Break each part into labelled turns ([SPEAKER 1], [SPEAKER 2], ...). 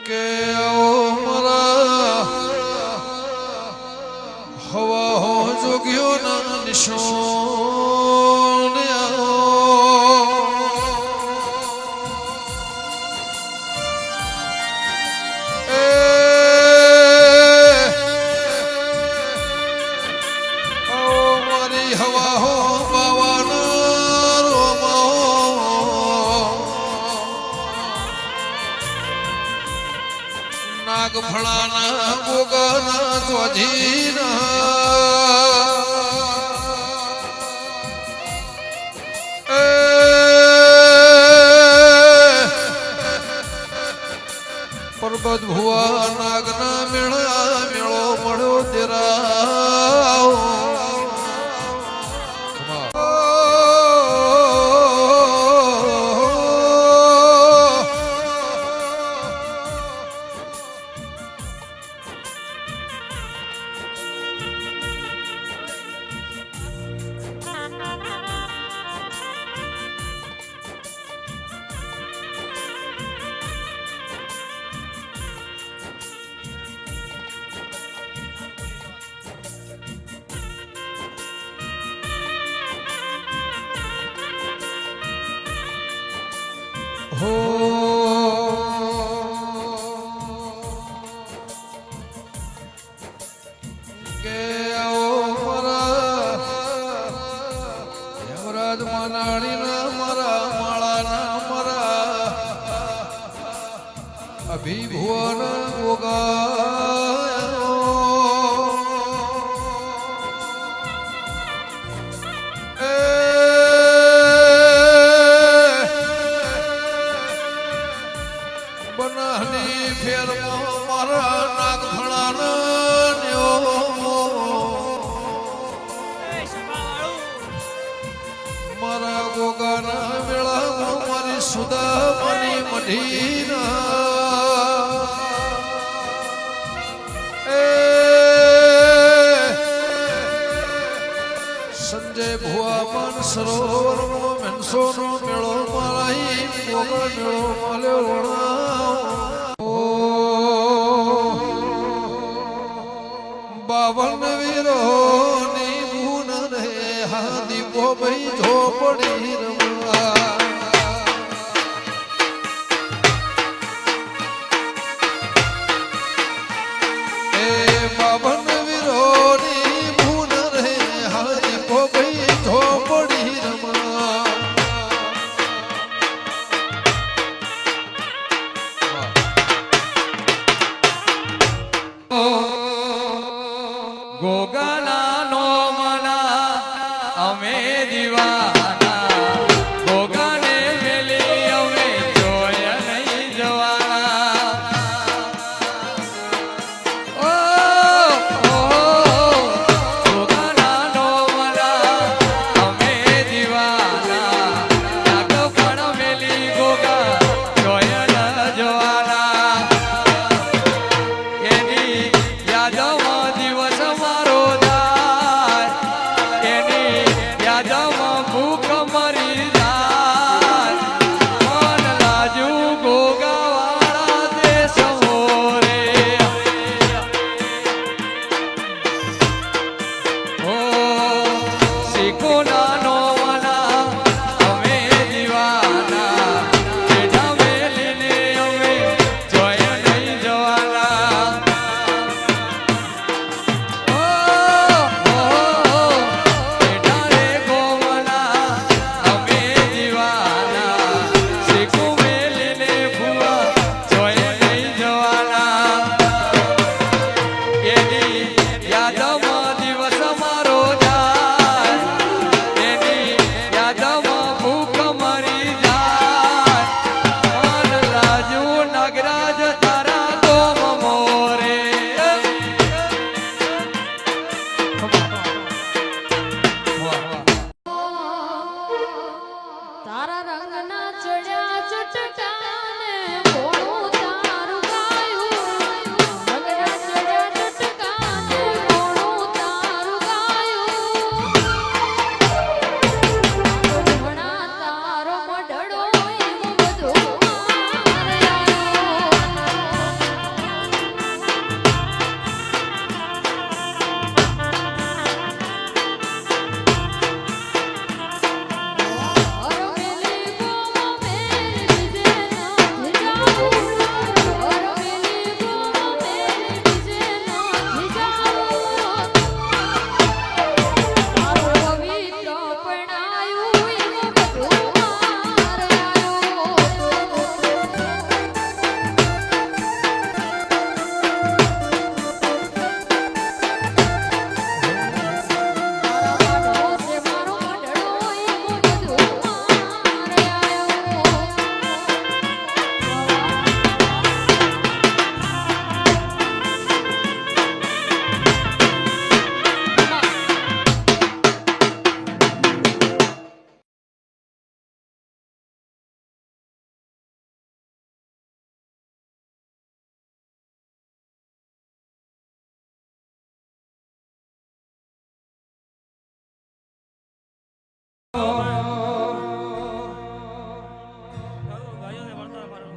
[SPEAKER 1] કે મારા હવા હો જોગ્યો ના નિશોન મારી હવા હો નાગફળાના ગોગાના સ્વાધીના પર્વત ભુવા નાગના મેળા મેળો મળ્યો તેરા હો કે યમરાજ માનાણીના મારા માળાના મારા અભિભુવન ગોગા બનાની ફેરમાં મારા નાગફળાના મારા ગોગાના મેળામાં મારી સુદામાની મઢીના સંજય ભુવામાન સરોવરનો મેનસોનો મેળો મારા ગોગા મેળો મળ્યો બાવન વીરો ની ગુણ રે હા દીપો ભાઈ ઝોપડી રમવા એ બાવન વીરો ની ગુણ રે હા દીપો ભાઈ ઝોપડી રમવા
[SPEAKER 2] ગોગાના નો મના અમે દીવાના ગોગાને મેલી અમે જોયા નહીં જવાના ઓ ગોગાના નો મના અમે દીવાના નાગફળ મેલી ગોગા જોયા ન જવાના એની યાદમાં દિવસ મારો જાય એની યાદમાં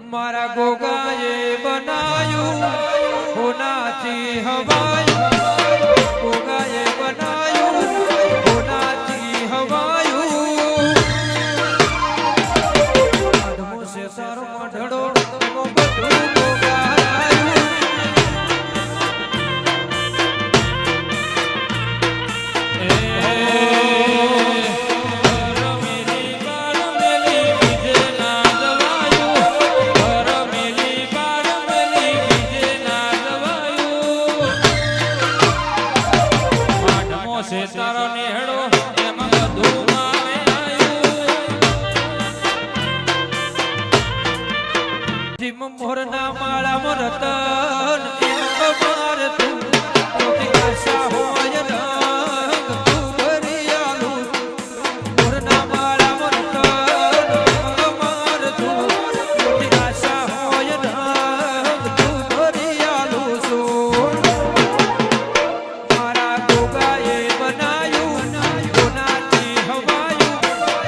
[SPEAKER 3] મારા ગોગાએ બનાયું હોનાથી હવાયું ગોગાએ બનાયું હોનાથી હવાયું આદમો સે સારો મઢડો બધું ગોગાયું
[SPEAKER 2] તારો નેહડો એમાં બધું મારે આયું
[SPEAKER 3] જીમ મોરના માળામાં રતન અમાર તું મોટી આશા હોય રંગ તું ભરિયાલું મોરના માળામાં રતન અમાર તું મોટી આશા હોય રંગ તું ભરિયાલું સોન મારા ગોગાએ બનાયું કોનાથી હવાયું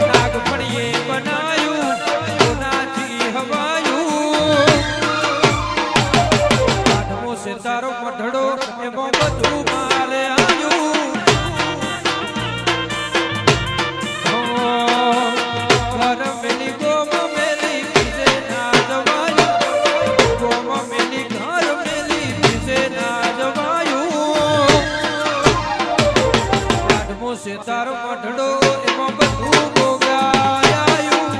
[SPEAKER 3] નાગફળીએ બનાયું કોનાથી હવાયું આઠમો સે તારો મઢડો એમાં બધું મારે આયું ઘર મેલી ગોમ મેલી બીજે ના જવાયું ગોમ મેલી ઘર મેલી બીજે ના જવાયું આઠમો સે તારો મઢડો એમાં બધું ગોગાયું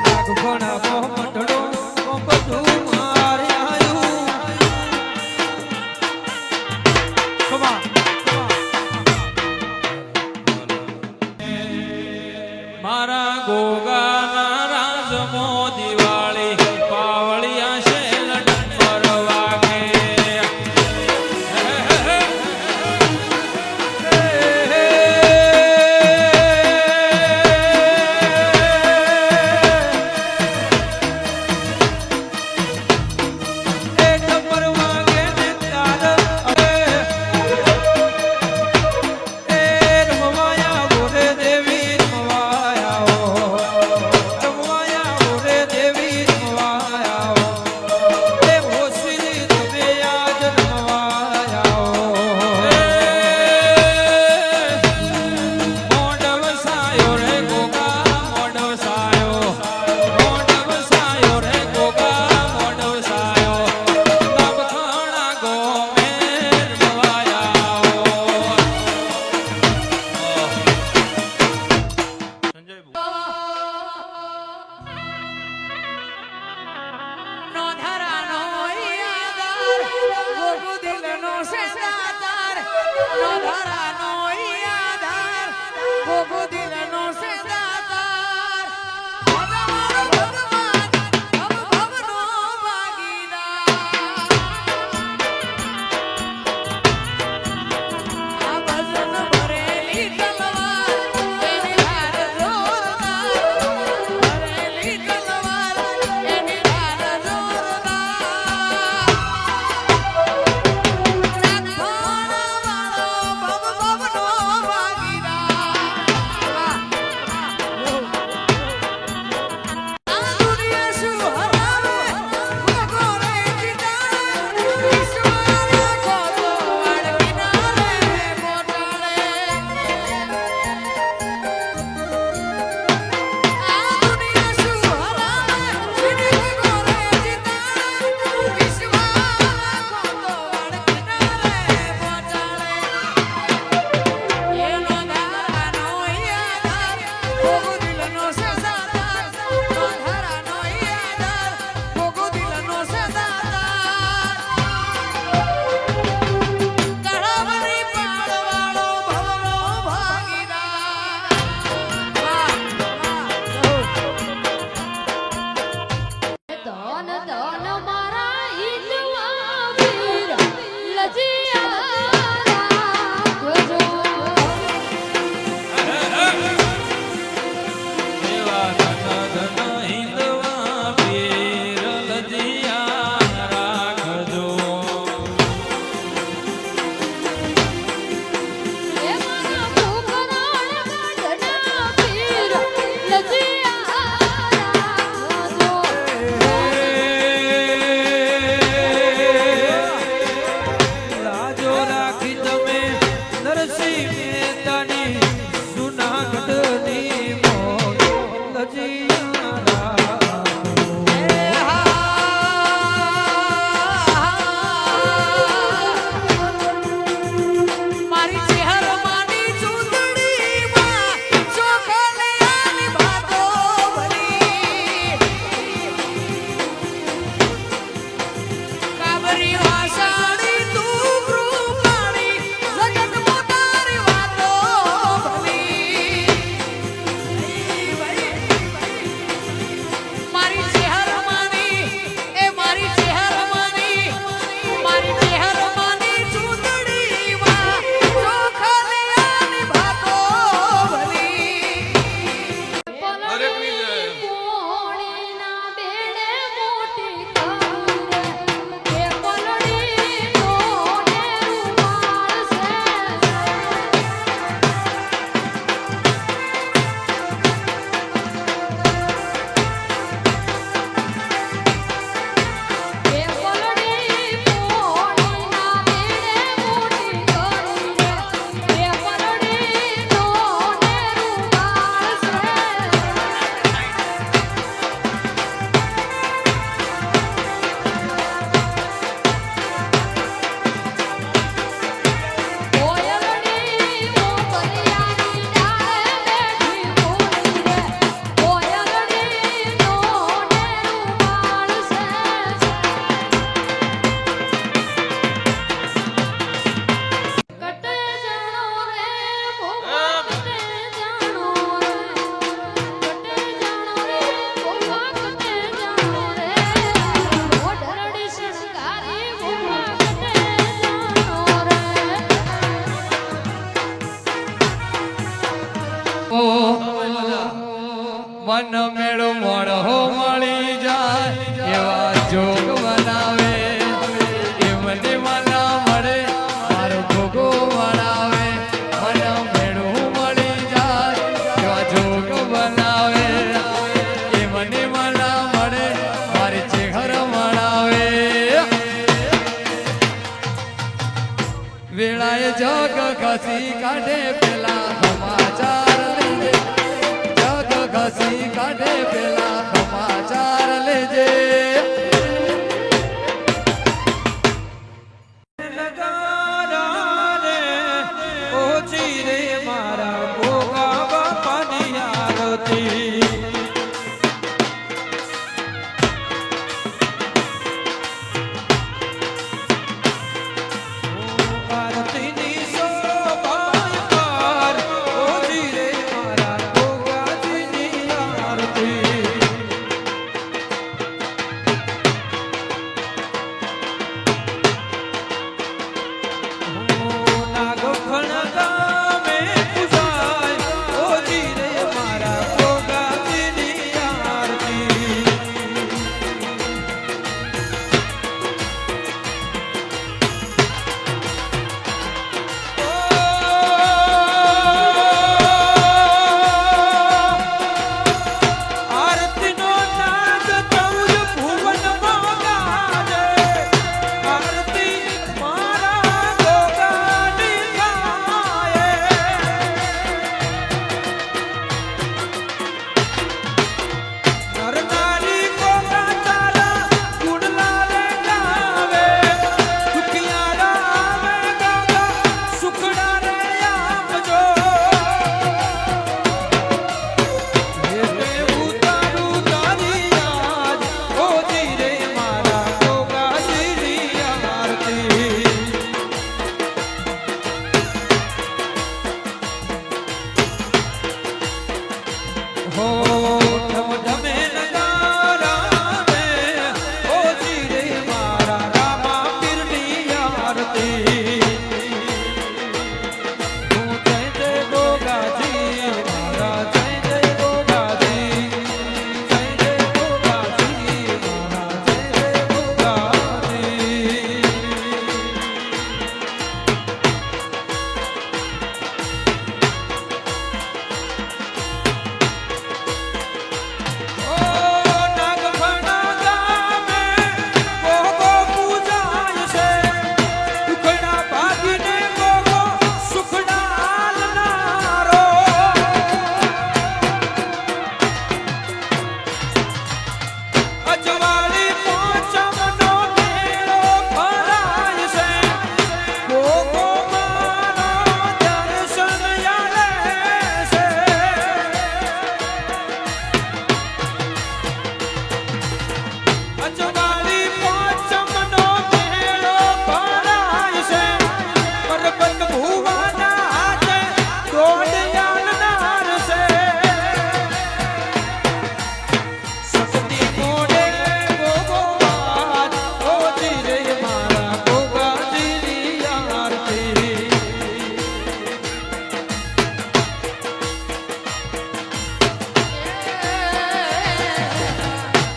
[SPEAKER 3] નાગફણા મો મઢડો એમાં બધું મારે આયું ખમા
[SPEAKER 2] મારા ગોગાના રાજમો દિવાળી પાવળિયા છે લડન પરવા કે
[SPEAKER 3] એક નંબર વાગે ને તાર એ રમવાયા બોરે દેવી રમવાયા રમવાયા બોરે દેવી રમવાયા એ હોશી તમે આજ રમવાયા
[SPEAKER 2] મોઢવ સાયો રે ગોગા મોઢવ સાયો મોઢવ સાયો રે ગોગા મોઢવ સાયો તબ ખાણા ગોમે રમવાયા સંજય
[SPEAKER 4] નો ધરાનો યાદાર ગોગુ દિલનો સેદાતાર નો ધરાનો યાદાર ગોગુ દિલનો સેદાતાર ભગવાન ભગવાન ભગનો ભાગીદાર આ ભજન ભરેલી તલવાર એની ધાર જોરદાર ભરેલી તલવાર એની ધાર જોરદાર નાગફણ વાળો ભવ ભવનો
[SPEAKER 3] જગ ઘસી કાઢે પેલા સમાચાર લેજે જગ ઘસી કાઢે પેલા સમાચાર લેજે
[SPEAKER 2] નગારા રે ઓછી રે મારા ગોગા બાપાની આરતી આરતીની શોભાય પાર ઓછી રે મારા ગોગાજીની આરતી નાગોખણ ગામે પૂજાય ઓછી રે મારા ગોગાજીની આરતી આરતીનો નાદ ચૌદ ભુવનમાં ગાજે આરતી મારા ગોગાની ગાય નર નારી ગોગા તારા ગુણલા રે ગાવે દુખિયારા આવે ગોગા સુખડા રે આપજો હે ઉતારું તારી યાદ ઓજી રે મારા ગોગાજીની આરતી હો ઢમે નગારા રે ઓજી રે મારા રામા પીરની આરતી હું જય જય ગોગાજી મારા જય જય ગોગાજી જય જય ગોગાજી મારા જય જય ગોગાજી ઓ નાગફણા ગામે ગોગો પૂજાય છે દુખડા ભાગીને ગોગો સુખડા આલનારો અજવાળી પોચમનો મેળો ભરાય છે ગોગો મારો દર્શન આલે છે અજવાળી પોચમનો મેળો ભરાય છે પર્વત ભુવાના હાથે દોડ આલનાર છે શક્તિ મોડે ગોગો વાત ઓજી રે મારા ગોગાજીની આરતી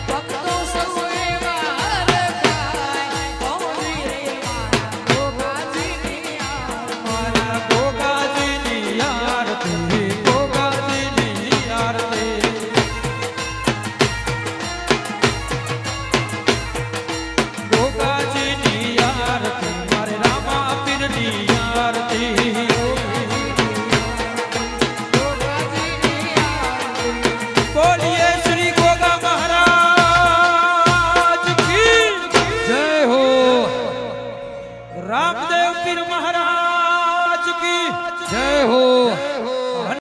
[SPEAKER 4] ભક્તો સૌએ વાર ગાય ઓજી રે મારા ગોગાજીની આરતી
[SPEAKER 2] મારા ગોગાજીની આરતી ગોગાજીની આરતી ગોગાજીની આરતી મારે રામા પીરની આરતી
[SPEAKER 4] ગોગાજીની આરતી
[SPEAKER 2] બોલી